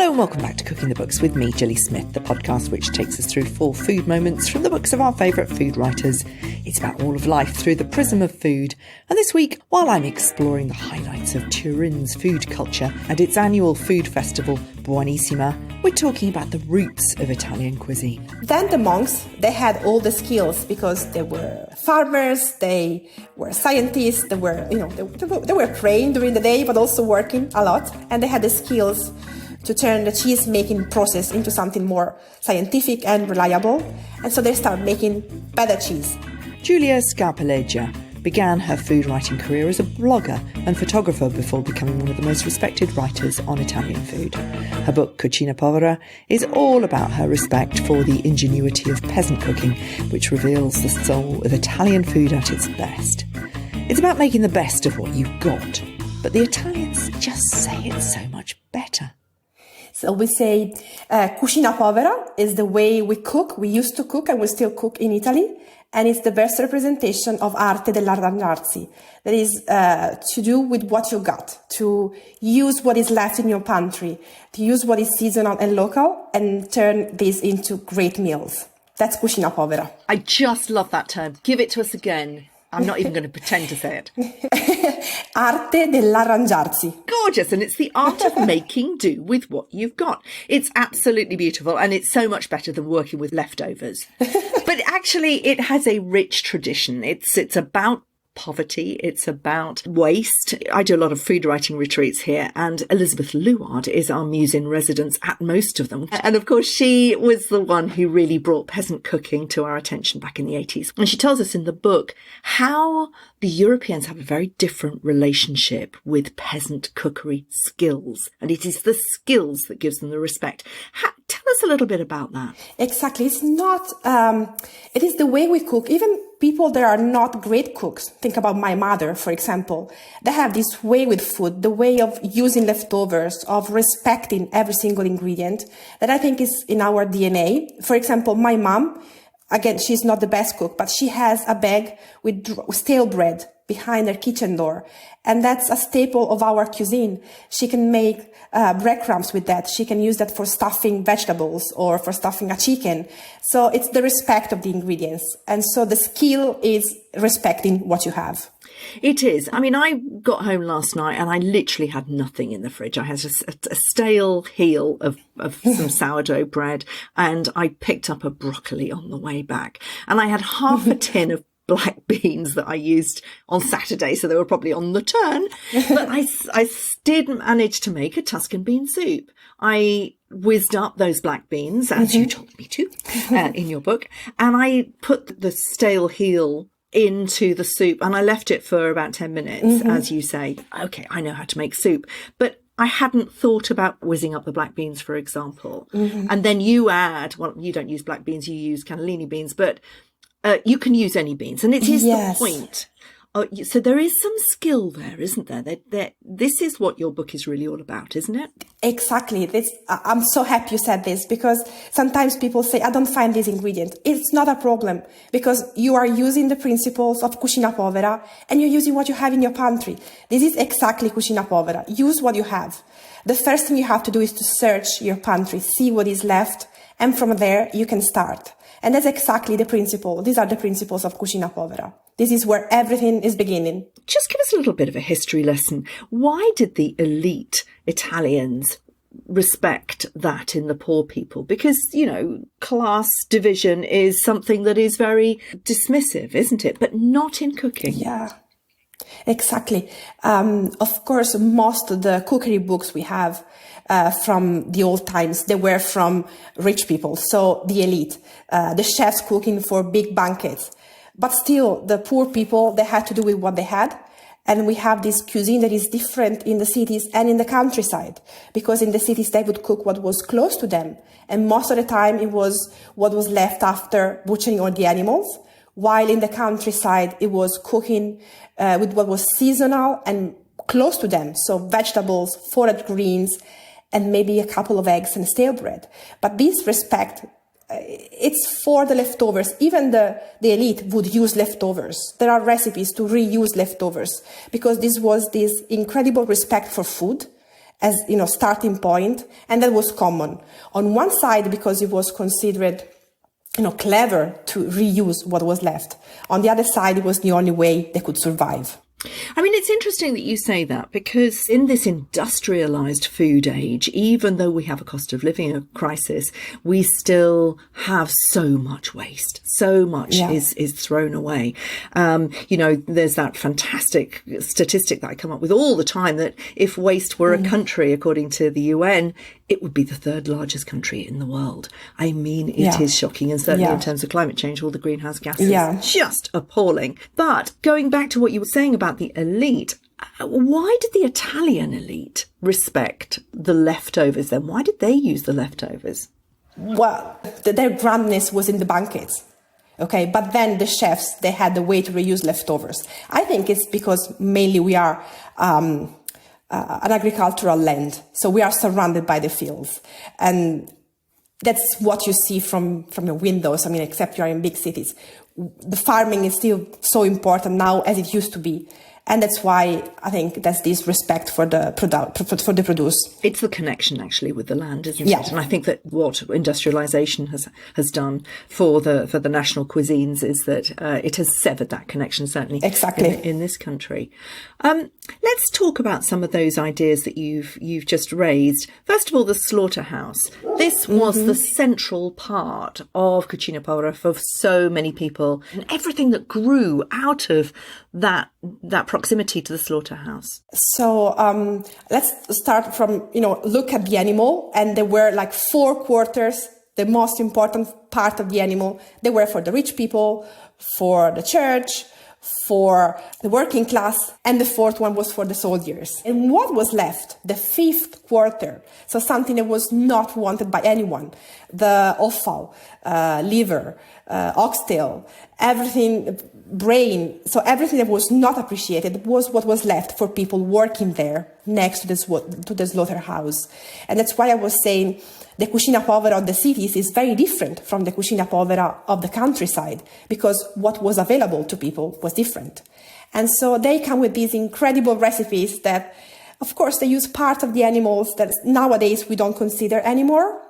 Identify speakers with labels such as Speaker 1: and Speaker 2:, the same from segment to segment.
Speaker 1: Hello and welcome back to Cooking the Books with me, Gilly Smith, the podcast which takes us through 4 food moments from the books of our favourite food writers. It's about all of life through the prism of food. And this week, while I'm exploring the highlights of Turin's food culture and its annual food festival, Buonissima, we're talking about the roots of Italian cuisine.
Speaker 2: Then the monks, they had all the skills because they were farmers, they were scientists, they were praying during the day, but also working a lot. And they had the skills to turn the cheese making process into something more scientific and reliable. And so they started making better cheese.
Speaker 1: Giulia Scarpaleggia began her food writing career as a blogger and photographer before becoming one of the most respected writers on Italian food. Her book, Cucina Povera, is all about her respect for the ingenuity of peasant cooking, which reveals the soul of Italian food at its best. It's about making the best of what you've got, but the Italians just say it's so much better.
Speaker 2: So we say Cucina Povera is the way we cook. We used to cook and we still cook in Italy. And it's the best representation of arte dell'arrangiarsi. That is to do with what you got, to use what is left in your pantry, to use what is seasonal and local and turn this into great meals. That's Cucina Povera.
Speaker 1: I just love that term. Give it to us again. I'm not even going to pretend to say
Speaker 2: it. Arte dell'arrangiarsi.
Speaker 1: Gorgeous. And it's the art of making do with what you've got. It's absolutely beautiful. And it's so much better than working with leftovers. But actually, it has a rich tradition. It's about poverty. It's about waste. I do a lot of food writing retreats here, and Elizabeth Luard is our muse in residence at most of them. And of course, she was the one who really brought peasant cooking to our attention back in the 80s. And she tells us in the book how the Europeans have a very different relationship with peasant cookery skills. And it is the skills that gives them the respect. Tell us a little bit about that.
Speaker 2: Exactly. It's not, it is the way we cook. Even people that are not great cooks, think about my mother, for example, they have this way with food, the way of using leftovers, of respecting every single ingredient that I think is in our DNA. For example, my mom, again, she's not the best cook, but she has a bag with stale bread behind her kitchen door. And that's a staple of our cuisine. She can make breadcrumbs with that. She can use that for stuffing vegetables or for stuffing a chicken. So it's the respect of the ingredients. And so the skill is respecting what you have.
Speaker 1: It is. I mean, I got home last night and I literally had nothing in the fridge. I had a stale heel of some sourdough bread, and I picked up a broccoli on the way back. And I had half a tin of black beans that I used on Saturday, so they were probably on the turn. But I did manage to make a Tuscan bean soup. I whizzed up those black beans, as you told me to, in your book, and I put the stale heel into the soup and I left it for about 10 minutes, as you say. Okay, I know how to make soup. But I hadn't thought about whizzing up the black beans, for example. And then you add, well, you don't use black beans, you use cannellini beans, but you can use any beans. And it is the point. So there is some skill there, isn't there? This is what your book is really all about, isn't it?
Speaker 2: Exactly. I'm so happy you said this, because sometimes people say, I don't find this ingredient. It's not a problem, because you are using the principles of Cucina Povera and you're using what you have in your pantry. This is exactly Cucina Povera. Use what you have. The first thing you have to do is to search your pantry, see what is left, and from there you can start. And that's exactly the principle. These are the principles of Cucina Povera. This is where everything is beginning.
Speaker 1: Just give us a little bit of a history lesson. Why did the elite Italians respect that in the poor people? Because, class division is something that is very dismissive, isn't it? But not in cooking.
Speaker 2: Yeah, exactly. Of course, most of the cookery books we have from the old times, they were from rich people. So the elite, the chefs cooking for big banquets. But still, the poor people, they had to do with what they had. And we have this cuisine that is different in the cities and in the countryside, because in the cities, they would cook what was close to them. And most of the time, it was what was left after butchering all the animals, while in the countryside, it was cooking with what was seasonal and close to them. So vegetables, forage greens, and maybe a couple of eggs and stale bread. But this respect, it's for the leftovers. Even the elite would use leftovers. There are recipes to reuse leftovers, because this was this incredible respect for food as, starting point. And that was common. On one side, because it was considered, clever to reuse what was left. On the other side, it was the only way they could survive.
Speaker 1: I mean, it's interesting that you say that, because in this industrialized food age, even though we have a cost of living crisis, we still have so much waste. So much is thrown away. There's that fantastic statistic that I come up with all the time that if waste were a country, according to the UN, it would be the third largest country in the world. I mean, it is shocking. And certainly in terms of climate change, all the greenhouse gases, just appalling. But going back to what you were saying about the elite, why did the Italian elite respect the leftovers then? Why did they use the leftovers?
Speaker 2: Well, their grandness was in the banquets. Okay, but then the chefs, they had the way to reuse leftovers. I think it's because mainly we are an agricultural land, so we are surrounded by the fields, and that's what you see from your windows. I mean, except you are in big cities, the farming is still so important now as it used to be. And that's why I think there's this respect for the produce. It's
Speaker 1: the connection actually with the land, isn't it? And I think that what industrialization has done for the national cuisines is that it has severed that connection, certainly in this country. Let's talk about some of those ideas that you've just raised. First of all, the slaughterhouse. This was the central part of Cucina Povera for so many people, and everything that grew out of that proximity to the slaughterhouse.
Speaker 2: So let's start from, look at the animal, and there were like 4 quarters, the most important part of the animal. They were for the rich people, for the church, for the working class, and the 4th one was for the soldiers. And what was left? The 5th quarter. So something that was not wanted by anyone. The offal, liver, oxtail, everything, brain. So everything that was not appreciated was what was left for people working there next to the slaughterhouse. And that's why I was saying the Cucina Povera of the cities is very different from the Cucina Povera of the countryside, because what was available to people was different. And so they come with these incredible recipes that, of course, they use parts of the animals that nowadays we don't consider anymore,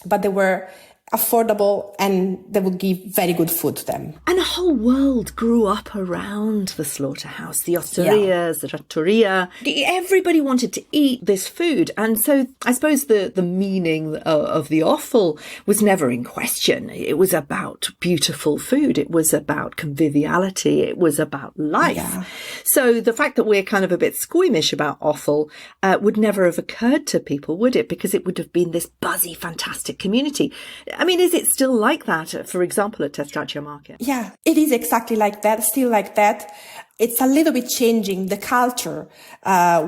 Speaker 2: but they were affordable and they would give very good food to them.
Speaker 1: And a whole world grew up around the slaughterhouse, the osterias, the trattoria. Everybody wanted to eat this food. And so I suppose the meaning of the offal was never in question. It was about beautiful food. It was about conviviality. It was about life. Yeah. So the fact that we're kind of a bit squeamish about offal would never have occurred to people, would it? Because it would have been this buzzy, fantastic community. I mean, is it still like that, for example, at Testaccio Market?
Speaker 2: Yeah, it is exactly like that, still like that. It's a little bit changing the culture.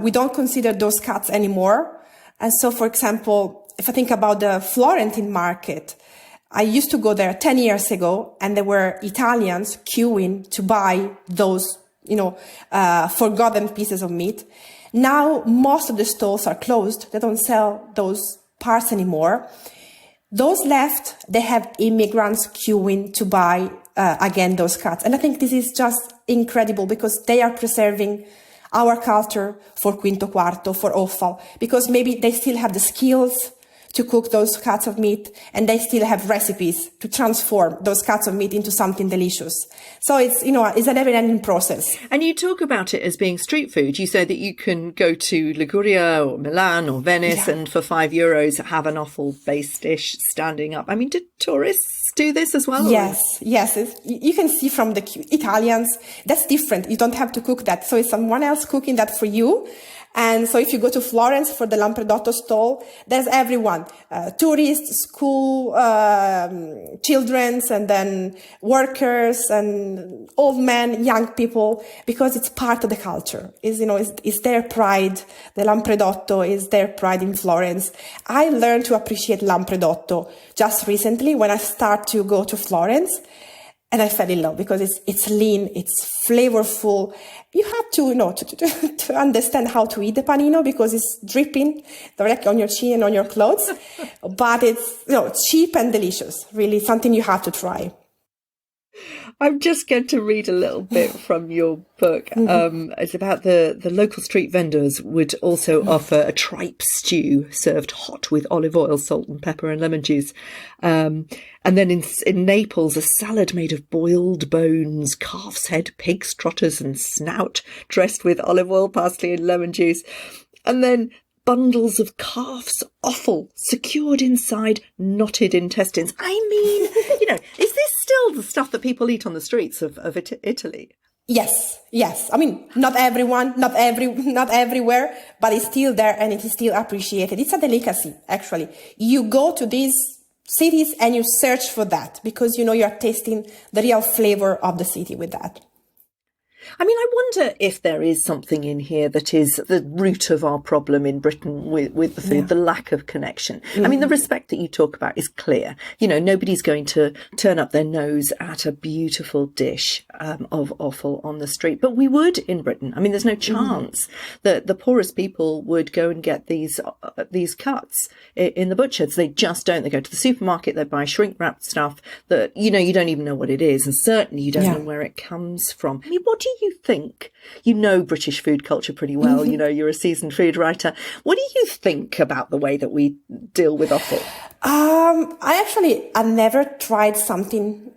Speaker 2: We don't consider those cuts anymore. And so, for example, if I think about the Florentine market, I used to go there 10 years ago, and there were Italians queuing to buy those, forgotten pieces of meat. Now, most of the stalls are closed. They don't sell those parts anymore. Those left, they have immigrants queuing to buy, again, those cuts. And I think this is just incredible, because they are preserving our culture for Quinto Quarto, for offal, because maybe they still have the skills to cook those cuts of meat, and they still have recipes to transform those cuts of meat into something delicious. So it's a never-ending process.
Speaker 1: And you talk about it as being street food. You say that you can go to Liguria or Milan or Venice and for €5 have an offal-based dish standing up. I mean, do tourists do this as well?
Speaker 2: Yes. You can see from the Italians, that's different. You don't have to cook that. So it's someone else cooking that for you. And so if you go to Florence for the Lampredotto stall, there's everyone, tourists, school, children's, and then workers and old men, young people, because it's part of the culture. It's their pride. The Lampredotto is their pride in Florence. I learned to appreciate Lampredotto just recently when I start to go to Florence. And I fell in love because it's lean, it's flavorful. You have to, to understand how to eat the panino because it's dripping directly on your chin and on your clothes. But it's, cheap and delicious. Really something you have to try.
Speaker 1: I'm just going to read a little bit from your book. It's about the local street vendors would also offer a tripe stew served hot with olive oil, salt and pepper and lemon juice. And then in Naples, a salad made of boiled bones, calf's head, pig's trotters and snout, dressed with olive oil, parsley and lemon juice. And then bundles of calf's offal secured inside knotted intestines. I mean, is this still the stuff that people eat on the streets of Italy?
Speaker 2: Yes. I mean, not everyone, not everywhere, but it's still there and it is still appreciated. It's a delicacy, actually. You go to these cities and you search for that because, you're tasting the real flavor of the city with that.
Speaker 1: I mean, I wonder if there is something in here that is the root of our problem in Britain with the food, the lack of connection. I mean, the respect that you talk about is clear. Nobody's going to turn up their nose at a beautiful dish of offal on the street. But we would in Britain. I mean, there's no chance that the poorest people would go and get these cuts in the butchers. They just don't. They go to the supermarket, they buy shrink-wrapped stuff that, you don't even know what it is. And certainly you don't know where it comes from. I mean, what do you think? British food culture pretty well. You're a seasoned food writer. What do you think about the way that we deal with offal?
Speaker 2: I never tried something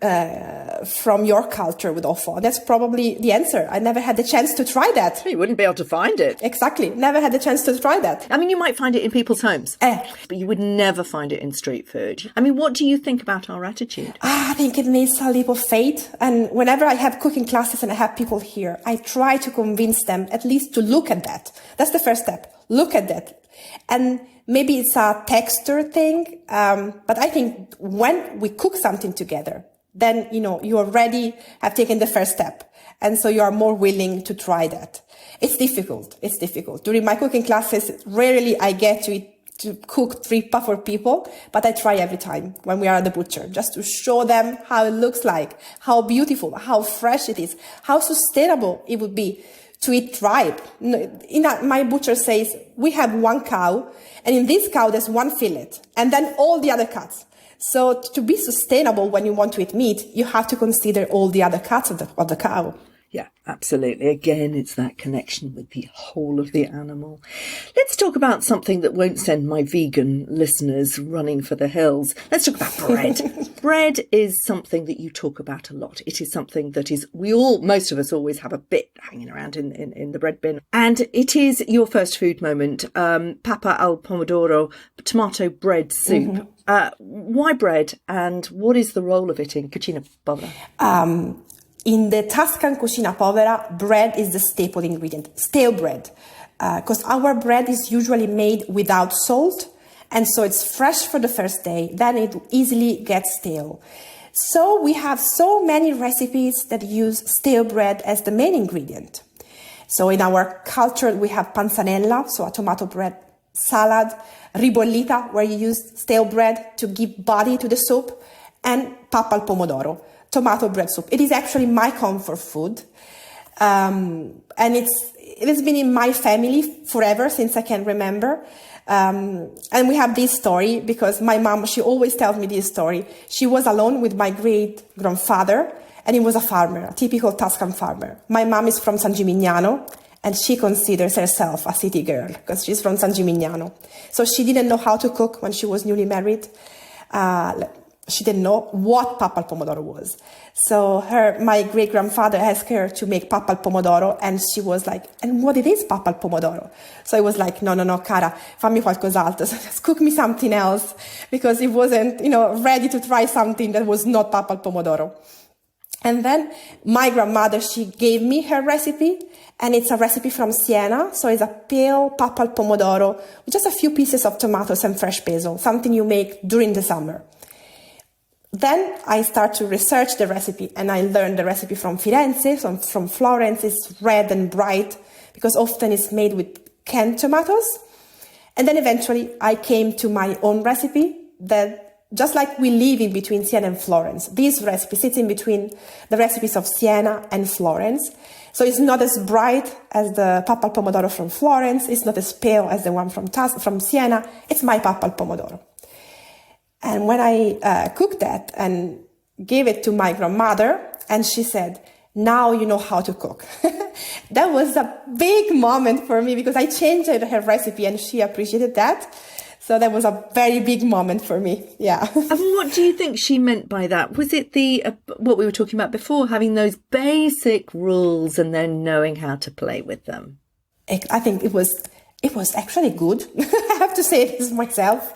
Speaker 2: from your culture with offal. That's probably the answer. I never had the chance to try that.
Speaker 1: You wouldn't be able to find it.
Speaker 2: Exactly. Never had the chance to try that.
Speaker 1: I mean, you might find it in people's homes, but you would never find it in street food. I mean, what do you think about our attitude?
Speaker 2: I think it needs a leap of faith. And whenever I have cooking classes and I have people here, I try to convince them at least to look at that. That's the first step. Look at that. And maybe it's a texture thing. But I think when we cook something together, then, you already have taken the first step. And so you are more willing to try that. It's difficult. During my cooking classes, rarely I get to cook tripa for people, but I try every time when we are at the butcher, just to show them how it looks like, how beautiful, how fresh it is, how sustainable it would be to eat tripe. My butcher says, we have one cow, and in this cow there's one fillet, and then all the other cuts. So to be sustainable when you want to eat meat, you have to consider all the other cuts of the cow.
Speaker 1: Yeah, absolutely. Again, it's that connection with the whole of the animal. Let's talk about something that won't send my vegan listeners running for the hills. Let's talk about bread. Bread is something that you talk about a lot. It is something that most of us always have a bit hanging around in the bread bin. And it is your first food moment, papa al pomodoro, tomato bread soup. Why bread, and what is the role of it in Cucina Povera?
Speaker 2: In the Tuscan Cucina Povera, bread is the staple ingredient, stale bread, because our bread is usually made without salt, and so it's fresh for the first day, then it easily gets stale. So we have so many recipes that use stale bread as the main ingredient. So in our culture, we have panzanella, so a tomato bread salad, ribollita, where you use stale bread to give body to the soup, and papa al pomodoro, tomato bread soup. It is actually my comfort food. And it has been in my family forever, since I can remember. And we have this story because my mom, she always tells me this story. She was alone with my great grandfather, and he was a farmer, a typical Tuscan farmer. My mom is from San Gimignano, and she considers herself a city girl because she's from San Gimignano. So she didn't know how to cook when she was newly married. She didn't know what papa al pomodoro was. So my great-grandfather asked her to make papa al pomodoro, and she was like, and what it is papa al pomodoro? So it was like, no, cara, fammi qualcos'altro. So just cook me something else, because he wasn't, ready to try something that was not papa al pomodoro. And then my grandmother, she gave me her recipe, and it's a recipe from Siena. So it's a pale papa al pomodoro with just a few pieces of tomatoes and fresh basil, something you make during the summer. Then I start to research the recipe, and I learned the recipe from Firenze, from Florence. It's red and bright because often it's made with canned tomatoes. And then eventually I came to my own recipe that, just like we live in between Siena and Florence, this recipe sits in between the recipes of Siena and Florence. So it's not as bright as the papa al pomodoro from Florence. It's not as pale as the one from Siena. It's my papa al pomodoro. And when I cooked that and gave it to my grandmother, and she said, now you know how to cook. That was a big moment for me because I changed her recipe and she appreciated that. So that was a very big moment for me. Yeah.
Speaker 1: And what do you think she meant by that? Was it the what we were talking about before, having those basic rules and then knowing how to play with them?
Speaker 2: I think it was actually good. I have to say this myself.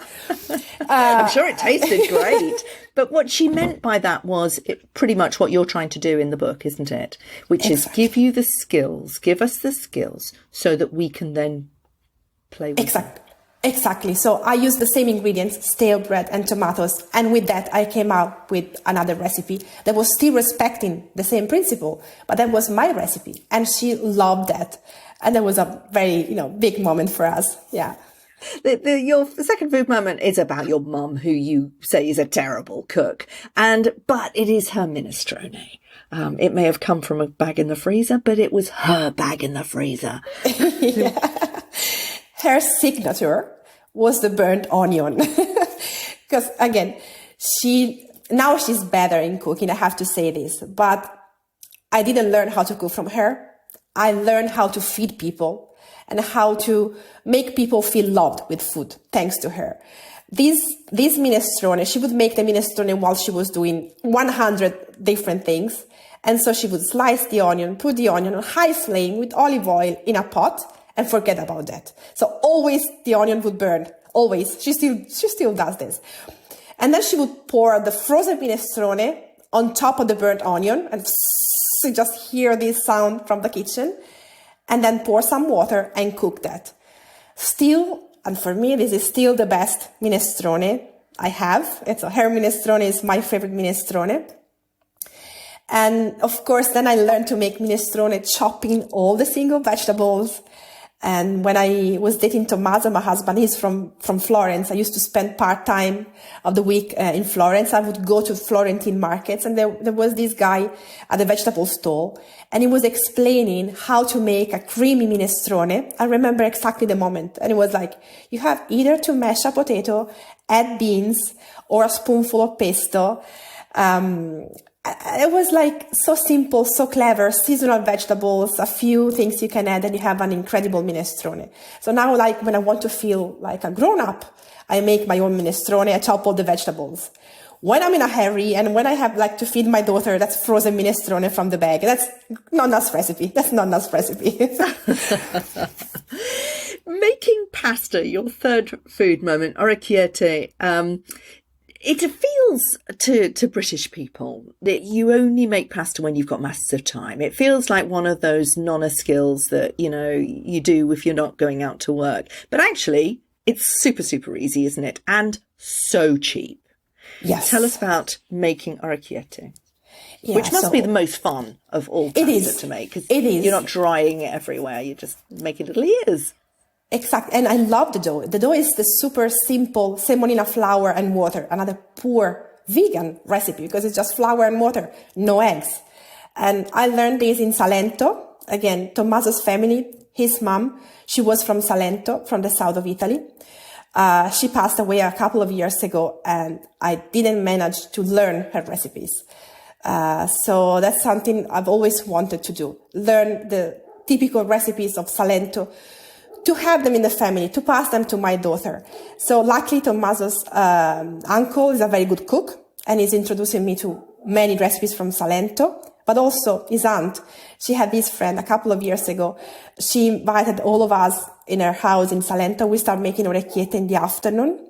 Speaker 1: I'm sure it tasted great. But what she meant by that was pretty much what you're trying to do in the book, isn't it? Which is give you the skills, give us the skills so that we can then play with them.
Speaker 2: Exactly. So I used the same ingredients, stale bread and tomatoes. And with that, I came out with another recipe that was still respecting the same principle, but that was my recipe. And she loved that. And that was a very, big moment for us. Yeah.
Speaker 1: Your second food moment is about your mum, who you say is a terrible cook. But it is her minestrone. It may have come from a bag in the freezer, but it was her bag in the freezer.
Speaker 2: Yeah. Her signature was the burnt onion. Because again, now she's better in cooking, I have to say this, but I didn't learn how to cook from her. I learned how to feed people and how to make people feel loved with food, thanks to her. This minestrone, she would make the minestrone while she was doing 100 different things. And so she would slice the onion, put the onion on high flame with olive oil in a pot, and forget about that. So always the onion would burn. Always. She still does this. And then she would pour the frozen minestrone on top of the burnt onion, and you just hear this sound from the kitchen, and then pour some water and cook that. Still, and for me, this is still the best minestrone I have. Her minestrone is my favorite minestrone. And of course, then I learned to make minestrone chopping all the single vegetables. And when I was dating Tommaso, my husband, he's from Florence. I used to spend part-time of the week in Florence. I would go to Florentine markets, and there was this guy at the vegetable stall, and he was explaining how to make a creamy minestrone. I remember exactly the moment. And it was like, you have either to mash a potato, add beans, or a spoonful of pesto. It was like so simple, so clever, seasonal vegetables, a few things you can add, and you have an incredible minestrone. So now, like, when I want to feel like a grown-up, I make my own minestrone, I chop all the vegetables. When I'm in a hurry and when I have like to feed my daughter, that's frozen minestrone from the bag. That's Nonna's recipe. That's Nonna's recipe.
Speaker 1: Making pasta, your third food moment, orecchiette, it feels to British people that you only make pasta when you've got masses of time. It feels like one of those nonna skills that, you do if you're not going out to work. But actually, it's super, super easy, isn't it? And so cheap.
Speaker 2: Yes.
Speaker 1: Tell us about making orecchiette,
Speaker 2: yeah,
Speaker 1: which must be the most fun of all pasta to make. Because you're not drying it everywhere. You're just making little ears.
Speaker 2: Exactly. And I love the dough. The dough is the super simple semolina flour and water, another poor vegan recipe because it's just flour and water, no eggs. And I learned this in Salento. Again, Tommaso's family, his mom, she was from Salento, from the south of Italy. She passed away a couple of years ago, and I didn't manage to learn her recipes. So that's something I've always wanted to do. Learn the typical recipes of Salento, to have them in the family, to pass them to my daughter. So luckily, Tommaso's uncle is a very good cook, and he's introducing me to many recipes from Salento, but also his aunt. She had this friend a couple of years ago. She invited all of us in her house in Salento. We started making orecchiette in the afternoon,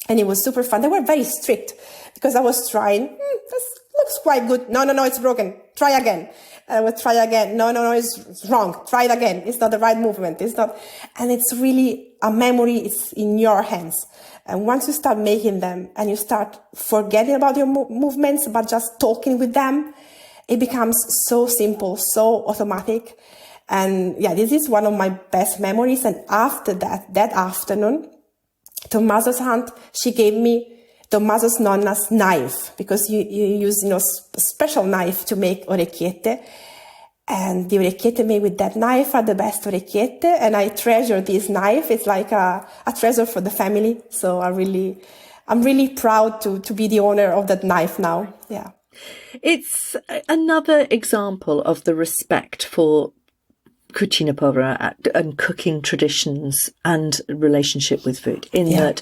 Speaker 2: and it was super fun. They were very strict because I was trying, this looks quite good. No, it's broken. Try again. I would try again. No, it's wrong. Try it again. It's not the right movement. It's not. And it's really a memory. It's in your hands. And once you start making them and you start forgetting about your movements, but just talking with them, it becomes so simple, so automatic. And yeah, this is one of my best memories. And after that afternoon, Tommaso's aunt, she gave me Tommaso's nonna's knife, because you use, special knife to make orecchiette. And the orecchiette made with that knife are the best orecchiette. And I treasure this knife. It's like a treasure for the family. So I'm really proud to be the owner of that knife now. Yeah.
Speaker 1: It's another example of the respect for Cucina Povera and cooking traditions and relationship with food, in that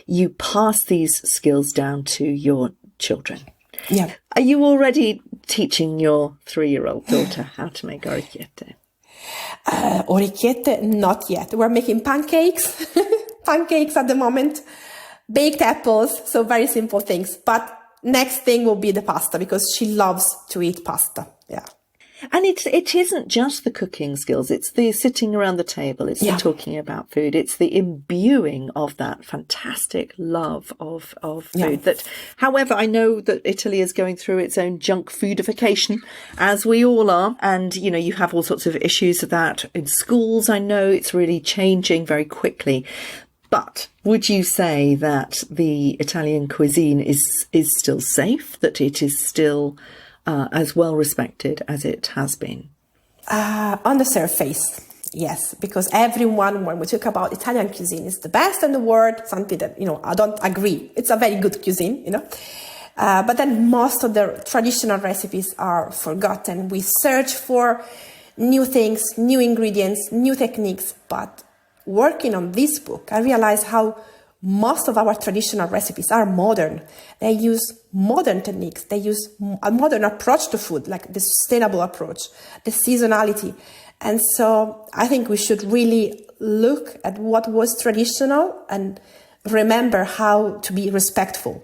Speaker 1: you pass these skills down to your children.
Speaker 2: Yeah.
Speaker 1: Are you already teaching your 3-year-old daughter how to make orecchiette?
Speaker 2: Orecchiette, not yet. We're making pancakes, pancakes at the moment, baked apples, so very simple things. But next thing will be the pasta, because she loves to eat pasta. Yeah.
Speaker 1: And it isn't just the cooking skills, it's the sitting around the table, it's the talking about food, it's the imbuing of that fantastic love of food that, however, I know that Italy is going through its own junk foodification, as we all are. And, you know, you have all sorts of issues of that in schools. I know it's really changing very quickly. But would you say that the Italian cuisine is still safe, that it is still as well respected as it has been?
Speaker 2: On the surface, yes, because everyone, when we talk about Italian cuisine, is the best in the world, something that, you know, I don't agree. It's a very good cuisine, you know. But then most of the traditional recipes are forgotten. We search for new things, new ingredients, new techniques. But working on this book, I realized how most of our traditional recipes are modern. They use modern techniques. They use a modern approach to food, like the sustainable approach, the seasonality. And so I think we should really look at what was traditional and remember how to be respectful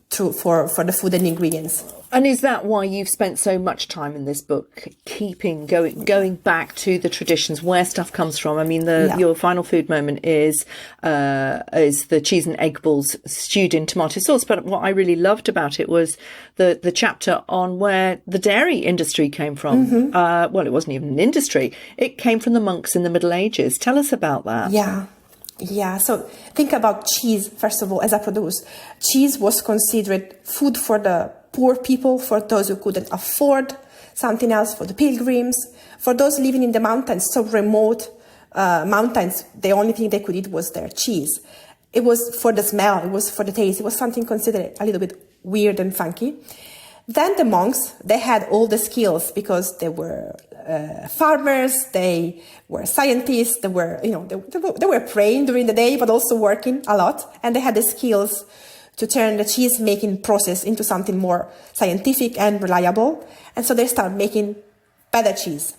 Speaker 2: for the food and ingredients.
Speaker 1: And is that why you've spent so much time in this book, going back to the traditions, where stuff comes from? I mean, your final food moment is the cheese and egg balls stewed in tomato sauce. But what I really loved about it was the chapter on where the dairy industry came from. Mm-hmm. Well, it wasn't even an industry; it came from the monks in the Middle Ages. Tell us about that.
Speaker 2: Yeah, so think about cheese, first of all, as a produce. Cheese was considered food for the poor people, for those who couldn't afford something else, for the pilgrims, for those living in the mountains, so remote mountains, the only thing they could eat was their cheese. It was for the smell, it was for the taste, it was something considered a little bit weird and funky. Then the monks, they had all the skills because they were farmers, they were scientists, they were praying during the day, but also working a lot. And they had the skills to turn the cheese making process into something more scientific and reliable. And so they started making better cheese.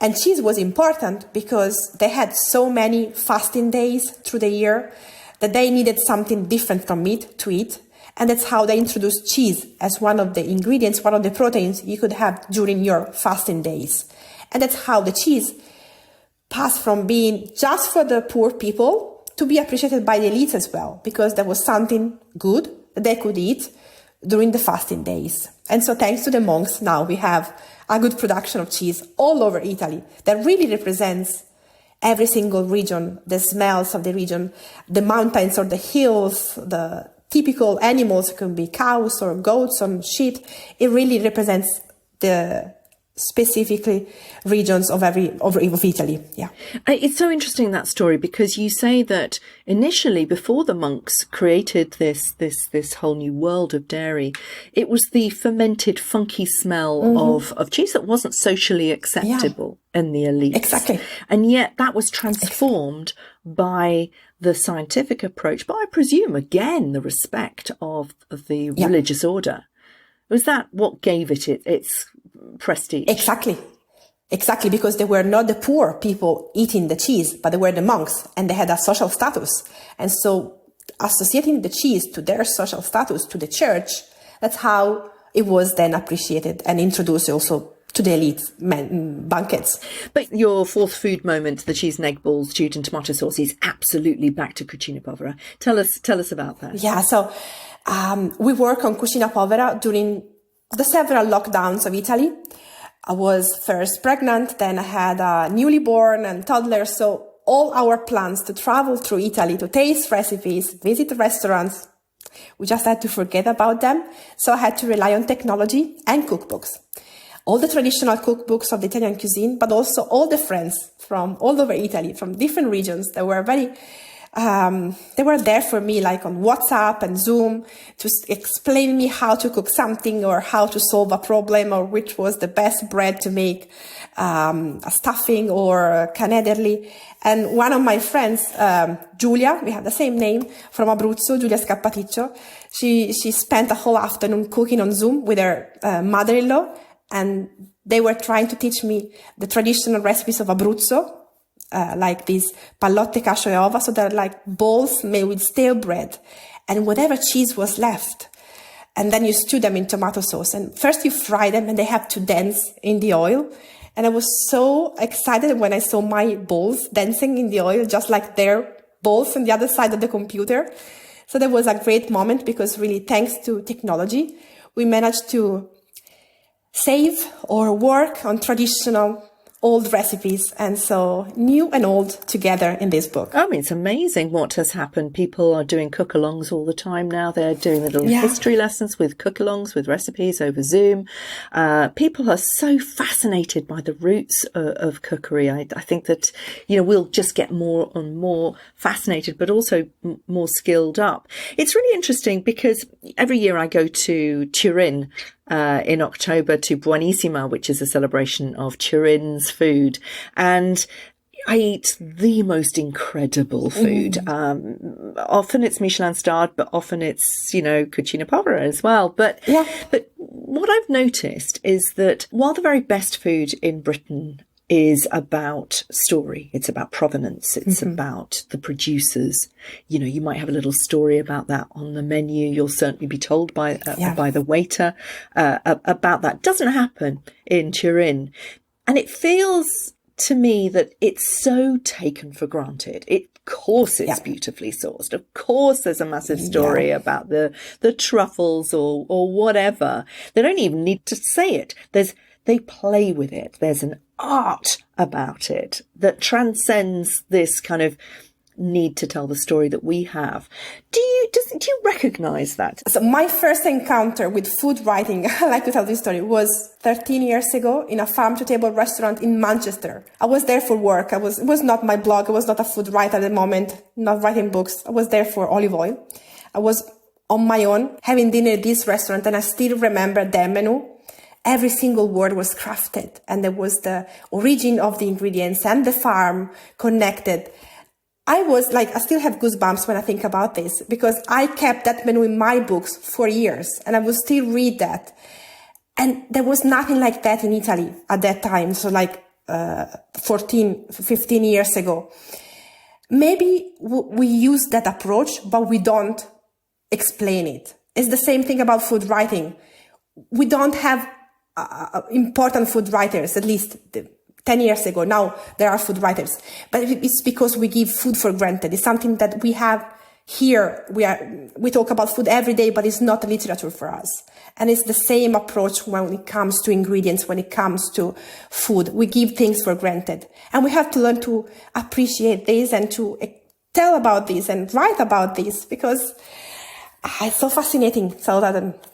Speaker 2: And cheese was important because they had so many fasting days through the year that they needed something different from meat to eat. And that's how they introduced cheese as one of the ingredients, one of the proteins you could have during your fasting days. And that's how the cheese passed from being just for the poor people to be appreciated by the elites as well, because there was something good that they could eat during the fasting days. And so thanks to the monks, now we have a good production of cheese all over Italy that really represents every single region, the smells of the region, the mountains or the hills, the typical animals. It can be cows or goats or sheep. It really represents the specifically regions of Italy. Yeah.
Speaker 1: It's so interesting, that story, because you say that initially, before the monks created this whole new world of dairy, it was the fermented, funky smell of cheese that wasn't socially acceptable in the elites.
Speaker 2: Exactly.
Speaker 1: And yet that was transformed by the scientific approach, but I presume, again, the respect of the religious order. Was that what gave it its prestige? Exactly, because they were not the poor people eating the cheese, but they were the monks, and they had a social status. And so associating the cheese to their social status, to the church, that's how it was then appreciated and introduced also to the elite banquets. But your fourth food moment, the cheese and egg balls stewed in tomato sauce, is absolutely back to Cucina Povera. Tell us about that.
Speaker 2: Yeah, so we work on Cucina Povera during the several lockdowns of Italy. I was first pregnant, then I had a newly born and toddler, so all our plans to travel through Italy, to taste recipes, visit restaurants, we just had to forget about them. So I had to rely on technology and cookbooks. All the traditional cookbooks of the Italian cuisine, but also all the friends from all over Italy, from different regions that were very They were there for me, like on WhatsApp and Zoom, to explain me how to cook something or how to solve a problem or which was the best bread to make a stuffing or canederli. And one of my friends, Giulia, we have the same name, from Abruzzo, Giulia Scarpaleggia, she spent a whole afternoon cooking on Zoom with her mother-in-law, and they were trying to teach me the traditional recipes of Abruzzo, like these pallotte, cacio e ova, so they're like balls made with stale bread and whatever cheese was left. And then you stew them in tomato sauce. And first you fry them and they have to dance in the oil. And I was so excited when I saw my balls dancing in the oil, just like their balls on the other side of the computer. So that was a great moment because really thanks to technology, we managed to save or work on traditional old recipes, and so new and old together in this book.
Speaker 1: I mean, it's amazing what has happened. People are doing cook-alongs all the time now. They're doing the little history lessons with cook-alongs, with recipes over Zoom. People are so fascinated by the roots of cookery. I think that, we'll just get more and more fascinated, but also more skilled up. It's really interesting because every year I go to Turin in October to Buonissima, which is a celebration of Turin's food. And I eat the most incredible food. Often it's Michelin starred, but often it's, Cucina Povera as well. But what I've noticed is that while the very best food in Britain is about story, it's about provenance, it's about the producers. You might have a little story about that on the menu. You'll certainly be told by the waiter about that. Doesn't happen in Turin. And it feels to me that it's so taken for granted. Of course it's beautifully sourced. Of course there's a massive story about the truffles or whatever. They don't even need to say it. They play with it. There's an art about it that transcends this kind of need to tell the story that we have. Do you recognize that?
Speaker 2: So my first encounter with food writing, I like to tell this story, was 13 years ago in a farm-to-table restaurant in Manchester. I was there for work. It was not my blog. I was not a food writer at the moment, not writing books. I was there for olive oil. I was on my own having dinner at this restaurant, and I still remember their menu. Every single word was crafted, and there was the origin of the ingredients and the farm connected. I still have goosebumps when I think about this because I kept that menu in my books for years and I would still read that. And there was nothing like that in Italy at that time. So 15 years ago. Maybe we use that approach, but we don't explain it. It's the same thing about food writing. We don't have important food writers, at least 10 years ago. Now there are food writers, but it's because we give food for granted. It's something that we have here. We talk about food every day, but it's not literature for us. And it's the same approach when it comes to ingredients, when it comes to food. We give things for granted, and we have to learn to appreciate this and to tell about this and write about this because it's so fascinating. So that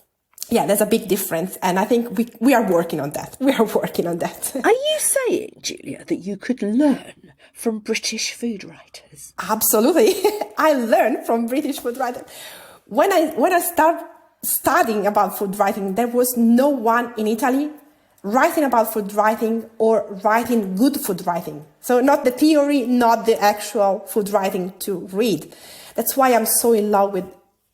Speaker 2: there's a big difference. And I think we are working on that. We are working on that.
Speaker 1: Are you saying, Giulia, that you could learn from British food writers?
Speaker 2: Absolutely. I learned from British food writers. When I started studying about food writing, there was no one in Italy writing about food writing or writing good food writing. So not the theory, not the actual food writing to read. That's why I'm so in love with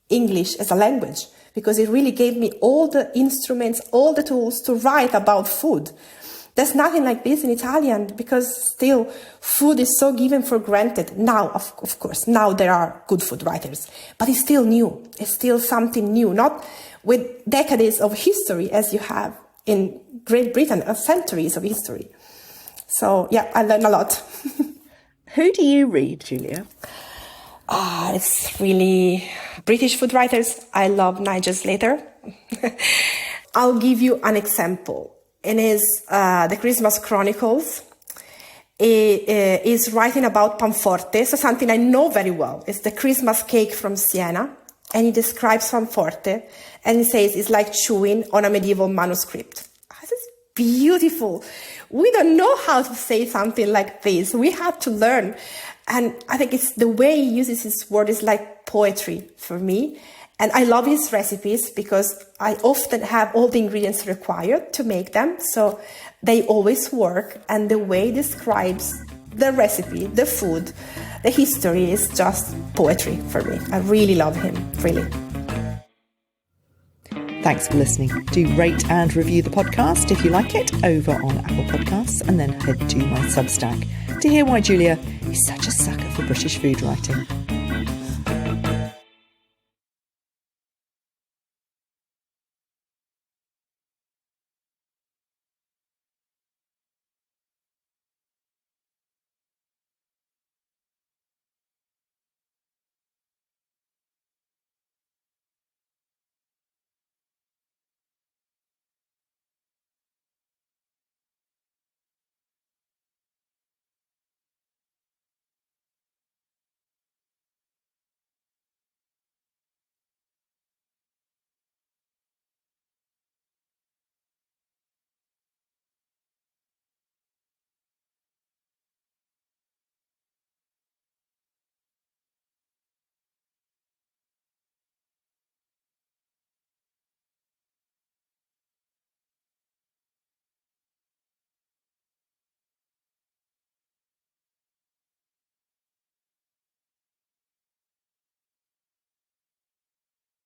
Speaker 2: English as a language, because it really gave me all the instruments, all the tools to write about food. There's nothing like this in Italian because still food is so given for granted. Now, of course, now there are good food writers, but it's still new. It's still something new, not with decades of history as you have in Great Britain, centuries of history. So I learned a lot.
Speaker 1: Who do you read, Giulia?
Speaker 2: It's really British food writers. I love Nigel Slater. I'll give you an example. In his The Christmas Chronicles, he is writing about panforte, so something I know very well. It's the Christmas cake from Siena, and he describes panforte, and he says it's like chewing on a medieval manuscript. It's beautiful. We don't know how to say something like this. We had to learn. And I think it's the way he uses his word is like poetry for me. And I love his recipes because I often have all the ingredients required to make them. So they always work. And the way he describes the recipe, the food, the history is just poetry for me. I really love him, really.
Speaker 1: Thanks for listening. Do rate and review the podcast if you like it over on Apple Podcasts, and then head to my Substack to hear why Giulia is such a sucker for British food writing.